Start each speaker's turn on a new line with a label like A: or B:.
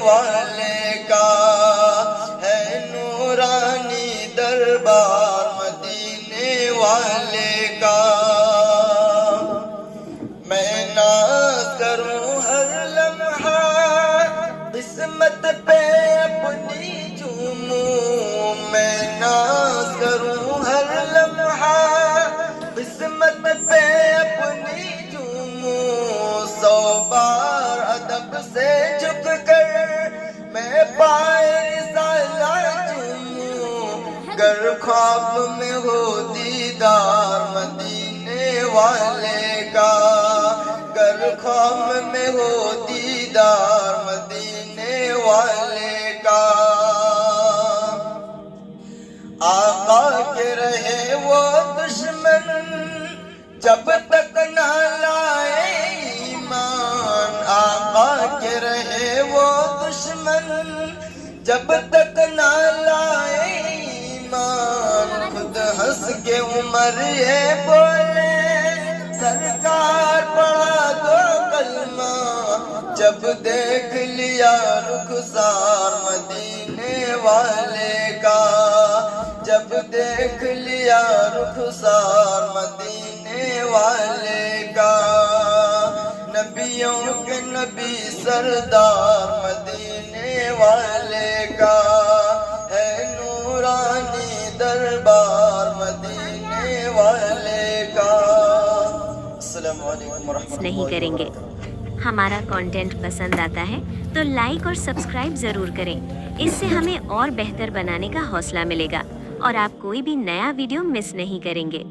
A: والے کا ہے نورانی دربار مدینے والے کا میں ناز کروں ہر لمحہ قسمت پہ اپنی جھوموں میں ناز کروں ہر لمحہ قسمت پہ اپنی جھوموں سو بار ادب سے جھک کر میں پائے رسالہ چوموں گر خواب میں ہو دیدار مدینے والے کا گر خواب میں ہو دیدار مدینے والے کا آقا کے رہے وہ دشمن جب تک نہ لائے ایمان آقا کے رہے وہ دشمن جب تک نہ لائے ایمان خود ہنس کے عمر یہ بولے سرکار پڑھا دو کلمہ جب دیکھ لیا رخسار مدینے والے کا جب دیکھ لیا رخسار مدینے والے کا نبیوں کے نبی سردار مدینے والے کا ہے نورانی دربار مدینے والے کا السلام علیکم ورحمۃ اللہ
B: نہیں کریں گے۔ ہمارا کانٹینٹ پسند آتا ہے تو لائک اور سبسکرائب ضرور کریں، اس سے ہمیں اور بہتر بنانے کا حوصلہ ملے گا اور آپ کوئی بھی نیا ویڈیو مس نہیں کریں گے۔